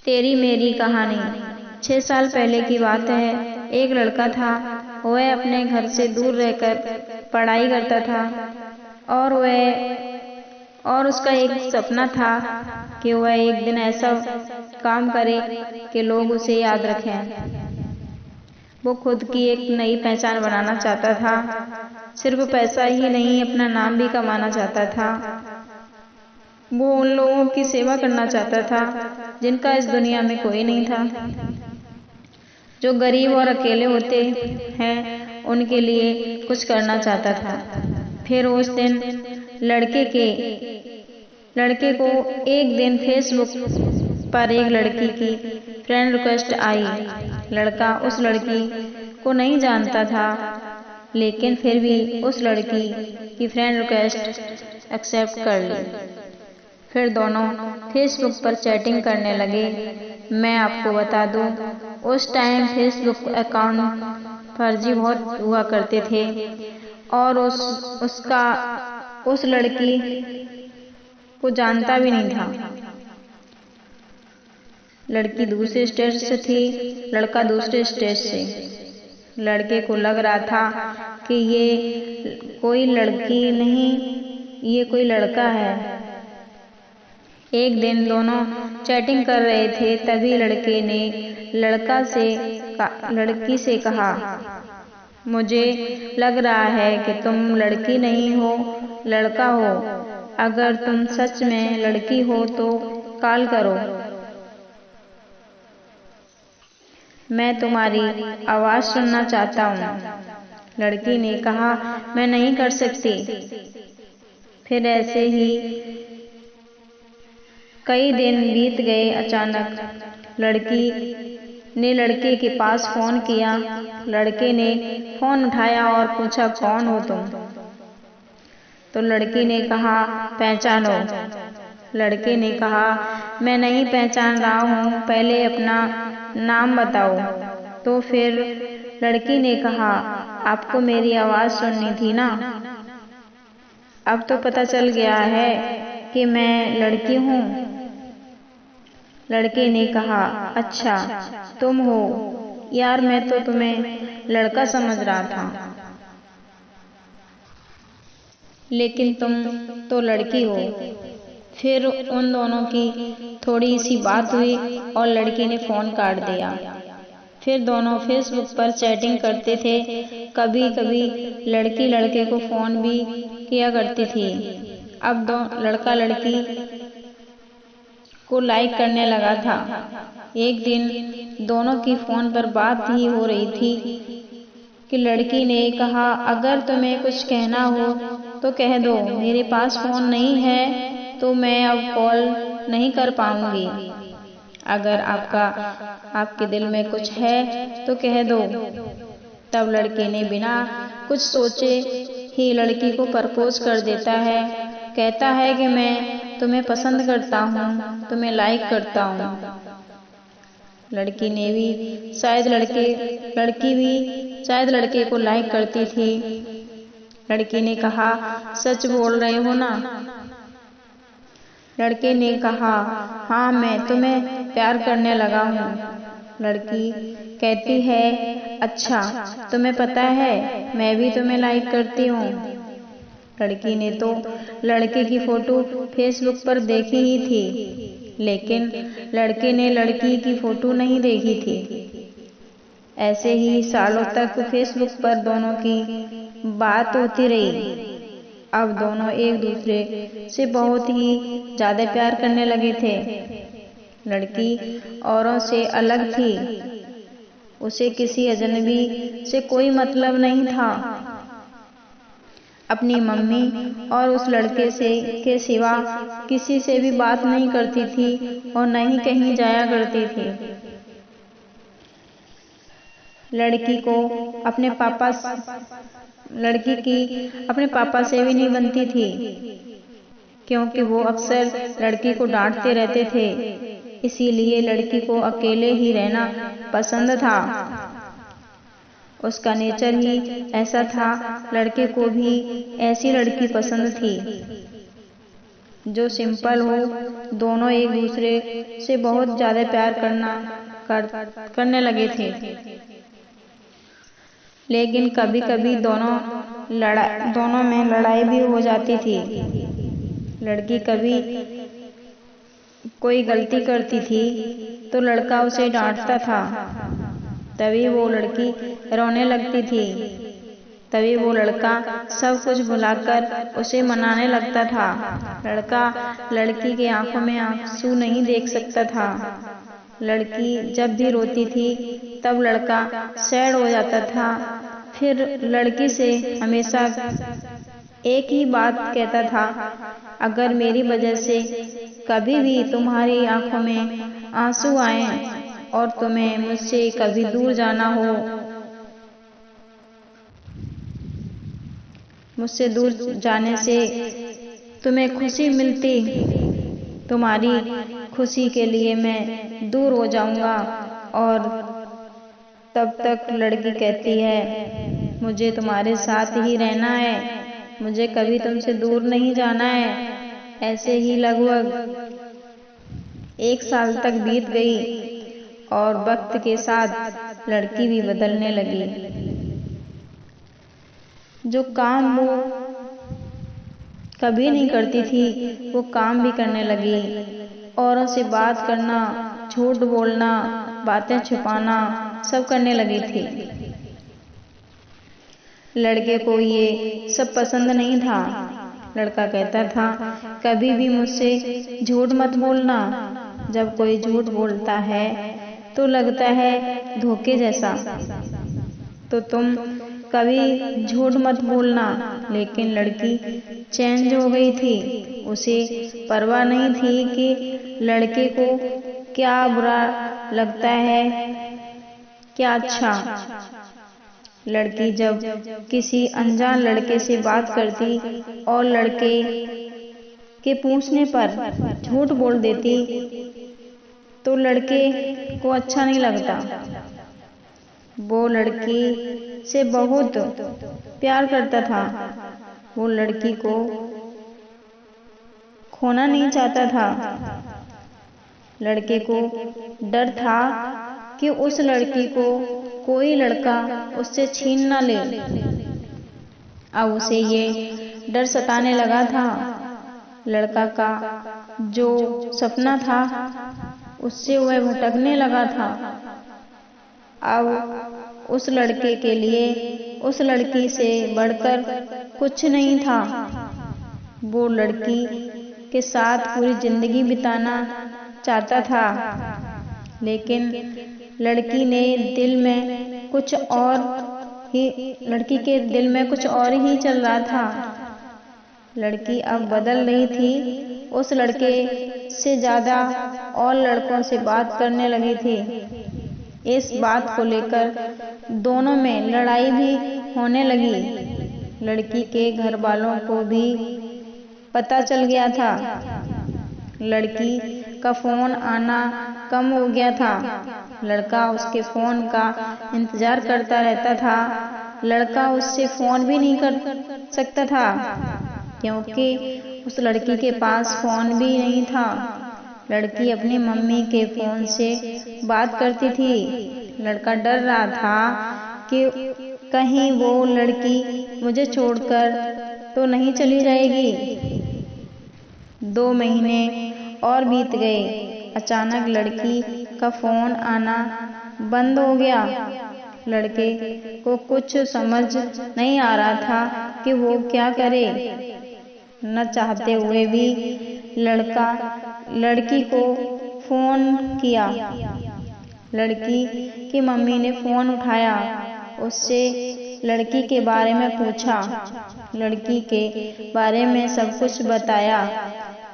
तेरी मेरी कहानी। 6 साल पहले की बात है। एक लड़का था। वह अपने घर से दूर रहकर पढ़ाई करता था और उसका एक सपना था कि वह एक दिन ऐसा काम करे कि लोग उसे याद रखें। वो खुद की एक नई पहचान बनाना चाहता था। सिर्फ पैसा ही नहीं, अपना नाम भी कमाना चाहता था। वो उन लोगों की सेवा करना चाहता था जिनका इस दुनिया में कोई नहीं था, जो गरीब और अकेले होते हैं, उनके लिए कुछ करना चाहता था। फिर उस दिन लड़के को एक दिन फेसबुक पर एक लड़की की फ्रेंड रिक्वेस्ट आई। लड़का उस लड़की को नहीं जानता था, लेकिन फिर भी उस लड़की की फ्रेंड रिक्वेस्ट एक्सेप्ट कर ली। फिर दोनों फेसबुक पर चैटिंग करने लगे। मैं आपको बता दूं, उस टाइम फेसबुक अकाउंट फर्जी बहुत हुआ करते थे और उस लड़की को जानता भी नहीं था। लड़की दूसरे स्टेट से थी, लड़का दूसरे स्टेट से। लड़के को लग रहा था कि ये कोई लड़की नहीं, ये कोई लड़का है। एक दिन दोनों चैटिंग कर रहे थे, तभी लड़के ने लड़की से कहा, मुझे लग रहा है कि तुम लड़की नहीं हो, लड़का हो। अगर तुम सच में लड़की हो तो कॉल करो, मैं तुम्हारी आवाज सुनना चाहता हूँ। लड़की ने कहा, मैं नहीं कर सकती। फिर ऐसे ही कई दिन बीत गए। अचानक लड़की ने लड़के के पास फोन किया। लड़के ने फोन उठाया और पूछा, कौन हो तुम? तो लड़की ने कहा, पहचानो। लड़के ने कहा, मैं नहीं पहचान रहा हूँ, पहले अपना नाम बताओ। तो फिर लड़की ने कहा, आपको मेरी आवाज सुननी थी ना? अब तो पता चल गया है कि मैं लड़की हूँ। लड़के ने कहा, अच्छा तुम हो? यार मैं तो तुम्हें लड़का समझ रहा था, लेकिन तुम तो लड़की हो। फिर उन दोनों की थोड़ी सी बात हुई और लड़की ने फोन काट दिया। फिर दोनों फेसबुक पर चैटिंग करते थे। कभी कभी लड़की लड़के को फोन भी किया करती थी। अब लड़का लड़की को लाइक करने लगा था। एक दिन दोनों की फोन पर बात ही हो रही थी कि लड़की ने कहा, अगर तुम्हें कुछ कहना हो तो कह दो, मेरे पास फोन नहीं है तो मैं अब कॉल नहीं कर पाऊंगी। अगर आपके दिल में कुछ है तो कह दो। तब लड़के ने बिना कुछ सोचे ही लड़की को प्रपोज कर देता है। कहता है कि मैं तुम्हें पसंद करता हूँ, तुम्हें लाइक करता हूँ। लड़की भी शायद लड़के को लाइक करती थी। लड़की ने कहा, सच बोल रहे हो ना? लड़के ने कहा, हाँ मैं तुम्हें प्यार करने लगा हूँ। लड़की कहती है, अच्छा तुम्हें पता है मैं भी तुम्हें लाइक करती हूँ। लड़की ने तो लड़के की फोटो फेसबुक पर देखी ही थी, लेकिन लड़के ने लड़की की फोटो नहीं देखी थी। ऐसे ही सालों तक फेसबुक पर दोनों की बात होती रही। अब दोनों एक दूसरे से बहुत ही ज्यादा प्यार करने लगे थे। लड़की औरों से अलग थी, उसे किसी अजनबी से कोई मतलब नहीं था। अपनी मम्मी और उस लड़के के सिवा किसी से भी बात नहीं करती थी और न ही कहीं जाया करती थी। लड़की की अपने पापा से भी नहीं बनती थी, क्योंकि वो अक्सर लड़की को डांटते रहते थे। इसीलिए लड़की को अकेले ही रहना पसंद था। उसका नेचर ही ऐसा था। लड़के को भी ऐसी लड़की पसंद थी जो सिंपल हो, दोनों एक दूसरे से बहुत ज्यादा प्यार करने लगे थे। लेकिन कभी कभी दोनों में लड़ाई भी हो जाती थी। लड़की कभी कोई गलती करती थी तो लड़का उसे डांटता था। तभी वो लड़की रोने लगती थी। तभी वो लड़का सब कुछ भुलाकर उसे मनाने लगता था। लड़का लड़की के आंखों में आंसू नहीं देख सकता था। लड़की जब भी रोती थी तब लड़का सैड हो जाता था। फिर लड़की से हमेशा एक ही बात कहता था, अगर मेरी वजह से कभी भी तुम्हारी आंखों में आंसू आए और तुम्हें मुझसे कभी दूर जाना हो, मुझसे दूर जाने से तुम्हें खुशी मिलती, तुम्हारी खुशी के लिए मैं दूर हो जाऊंगा। और तब तक लड़की कहती है, मुझे तुम्हारे साथ ही रहना है, मुझे कभी तुमसे दूर नहीं जाना है। ऐसे ही लगभग 1 साल तक बीत गई और वक्त के साथ लड़की भी बदलने लगी। जो काम वो कभी नहीं करती थी वो काम भी करने लगी। औरों से बात करना, झूठ बोलना, बातें छुपाना सब करने लगी थी। लड़के को ये सब पसंद नहीं था। लड़का कहता था, कभी भी मुझसे झूठ मत बोलना। जब कोई झूठ बोलता है तो लगता है धोखे जैसा, तो तुम कभी झूठ मत बोलना। लेकिन लड़की चेंज हो गई थी। उसे परवाह नहीं थी कि लड़के को क्या बुरा लगता है, क्या अच्छा। लड़की जब किसी अनजान लड़के से बात करती और लड़के के पूछने पर झूठ बोल देती तो लड़के को अच्छा नहीं लगता। वो लड़की से बहुत प्यार करता था। वो लड़की को खोना नहीं चाहता था। लड़के को डर था कि उस लड़की को कोई लड़का उससे छीन ना ले। अब उसे ये डर सताने लगा था। लड़का का जो सपना था उससे वह भटकने लगा था। अब उस लड़के के लिए उस लड़की से बढ़कर कुछ नहीं था। वो लड़की के साथ पूरी जिंदगी बिताना चाहता था। लेकिन लड़की के दिल में कुछ और ही चल रहा था। लड़की अब बदल रही थी। उस लड़के से ज्यादा और लड़कों से बात करने लगी थी। इस बात को लेकर दोनों में लड़ाई भी होने लगी। लड़की के घर वालों को भी पता चल गया था। लड़की का फोन आना कम हो गया था। लड़का उसके फोन का इंतजार करता रहता था। लड़का उससे फोन भी नहीं कर सकता था क्योंकि उस लड़की के पास फोन भी नहीं था। लड़की अपनी मम्मी के फोन से बात करती थी। लड़का डर रहा था कि कहीं वो लड़की मुझे छोड़कर तो नहीं चली जाएगी। 2 महीने और बीत गए। अचानक लड़की का फोन आना बंद हो गया। लड़के को कुछ समझ नहीं आ रहा था कि वो क्या करे। न चाहते हुए भी लड़की को फोन किया। लड़की की मम्मी ने फोन उठाया, उससे लड़की के बारे में पूछा, लड़की के बारे में सब कुछ बताया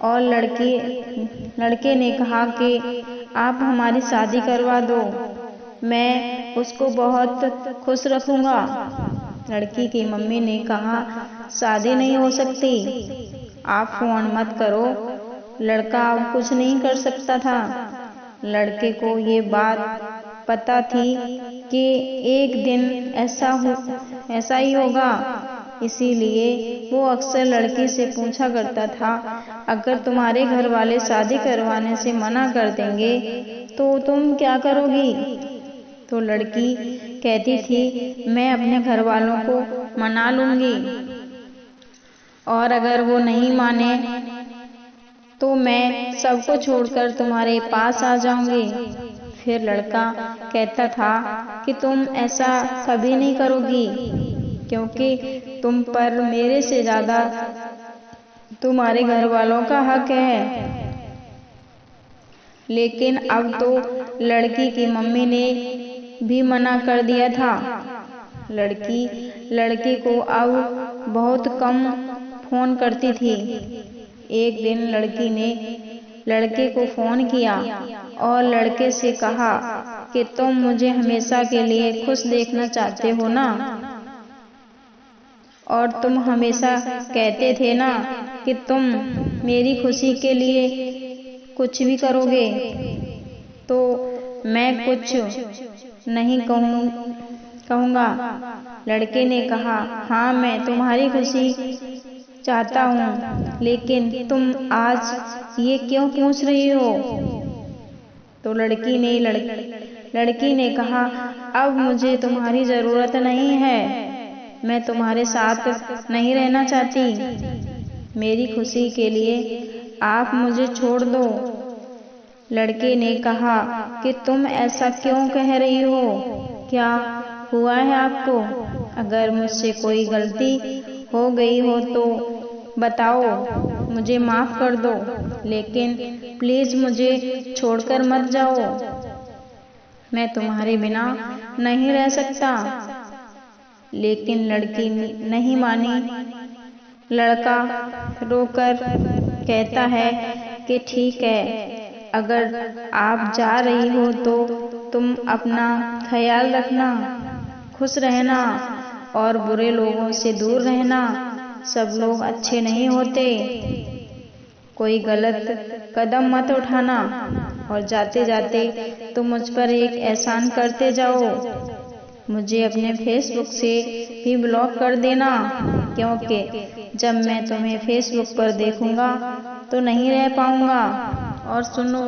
और लड़के ने कहा कि आप हमारी शादी करवा दो, मैं उसको बहुत खुश रखूंगा। लड़की की मम्मी ने कहा, शादी नहीं हो सकती, आप फोन मत करो। लड़का अब कुछ नहीं कर सकता था। लड़के को ये बात पता थी कि एक दिन ऐसा ही होगा। इसीलिए वो अक्सर लड़की से पूछा करता था, अगर तुम्हारे घर वाले शादी करवाने से मना कर देंगे तो तुम क्या करोगी? तो लड़की कहती थी, मैं अपने घर वालों को मना लूंगी, और अगर वो नहीं माने तो मैं सबको छोड़कर तुम्हारे पास आ जाऊंगी। फिर लड़का कहता था कि तुम ऐसा कभी नहीं करोगी, क्योंकि तुम पर मेरे से ज्यादा तुम्हारे घर वालों का हक है। लेकिन अब तो लड़की की मम्मी ने भी मना कर दिया था। लड़की लड़के को अब बहुत कम फोन करती थी। एक दिन लड़की ने लड़के को फोन किया और लड़के से कहा कि तुम मुझे हमेशा के लिए खुश देखना चाहते हो ना, और तुम हमेशा कहते थे ना कि तुम मेरी खुशी के लिए कुछ भी करोगे, तो मैं कुछ नहीं कहूँगा। लड़के ने कहा, हाँ मैं तुम्हारी खुशी चाहता हूँ, लेकिन तुम आज ये क्यों पूछ रही हो? तो लड़की ने कहा, अब मुझे तुम्हारी जरूरत नहीं है, मैं तुम्हारे साथ नहीं रहना चाहती, मेरी खुशी के लिए आप मुझे छोड़ दो। लड़के ने कहा कि तुम ऐसा क्यों कह रही हो? क्या हुआ है आपको? अगर मुझसे कोई गलती हो गई हो तो बताओ, मुझे माफ कर दो, लेकिन प्लीज मुझे छोड़कर मत जाओ, मैं तुम्हारे बिना नहीं रह सकता। लेकिन लड़की नहीं मानी। लड़का रोकर कहता है कि ठीक है, अगर आप जा रही हो तो तुम अपना ख्याल रखना, खुश रहना और बुरे लोगों से दूर रहना, सब लोग अच्छे नहीं होते, कोई गलत कदम मत उठाना, और जाते जाते तुम मुझ पर एक एहसान करते जाओ, मुझे अपने फेसबुक से भी ब्लॉक कर देना, क्योंकि जब मैं तुम्हें फेसबुक पर देखूंगा तो नहीं रह पाऊंगा। और सुनो,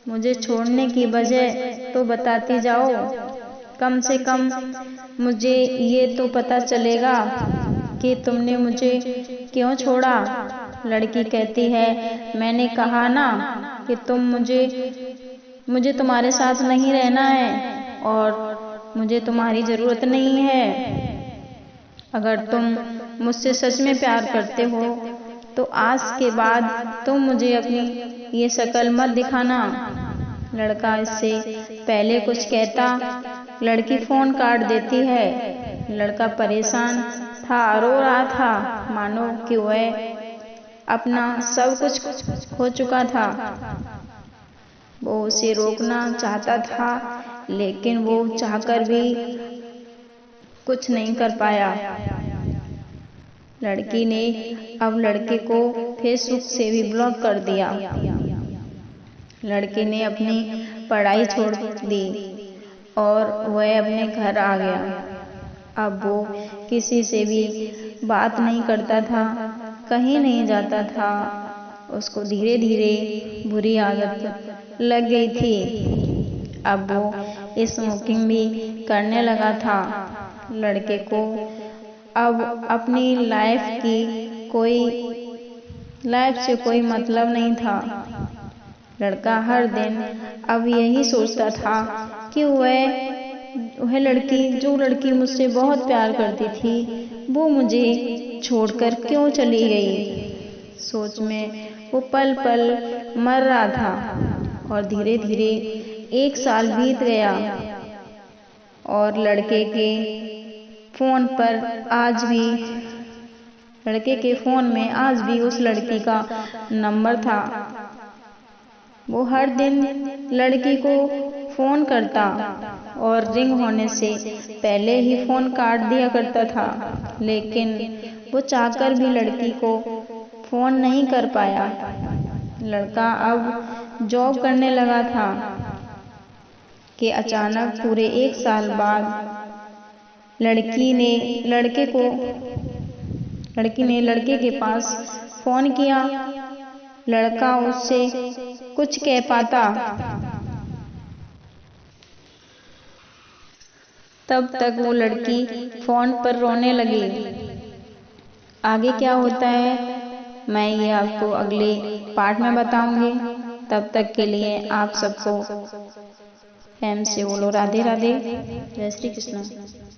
मुझे छोड़ने की वजह तो बताती जाओ, कम से कम मुझे ये तो पता चलेगा कि तुमने मुझे क्यों छोड़ा। लड़की कहती है, मैंने कहा ना कि मुझे तुम्हारे साथ नहीं रहना है और मुझे तुम्हारी जरूरत नहीं है। अगर तुम मुझसे सच में प्यार करते हो तो आज के बाद तुम मुझे अपनी ये शक्ल मत दिखाना। लड़का इससे पहले कुछ कहता, लड़की फोन काट देती है। लड़का परेशान था, रो रहा था, मानो कि वह अपना सब कुछ खो चुका था। वो उसे रोकना चाहता था, लेकिन वो चाहकर भी कुछ नहीं कर पाया। लड़की ने अब लड़के को फेसबुक से भी ब्लॉक कर दिया। लड़के ने अपनी पढ़ाई छोड़ दी और वह अपने घर आ गया। अब वो किसी से भी बात नहीं करता था, कहीं नहीं जाता था। उसको धीरे धीरे बुरी आदत लग गई थी। अब वो स्मोकिंग भी करने लगा था। लड़के को अब अपनी लाइफ से कोई मतलब नहीं था। लड़का हर दिन अब यही सोचता था कि वह लड़की मुझसे बहुत प्यार करती थी, वो मुझे छोड़कर क्यों चली गई। सोच में वो पल पल मर रहा था। और धीरे धीरे 1 साल बीत गया और लड़के के फोन में आज भी उस लड़की का नंबर था। वो हर दिन लड़की को फोन करता और रिंग होने से पहले ही फोन काट दिया करता था, लेकिन वो चाहकर भी लड़की को फोन नहीं कर पाया। लड़का अब जॉब करने लगा था कि अचानक पूरे 1 साल बाद लड़की ने लड़के के पास फोन किया। लड़का उससे कुछ कह पाता तब तक वो लड़की फोन पर रोने लगी। आगे क्या होता है मैं ये आपको अगले पार्ट में बताऊंगी। तब तक के लिए आप सबको प्रेम से बोलो राधे राधे, जय श्री कृष्ण।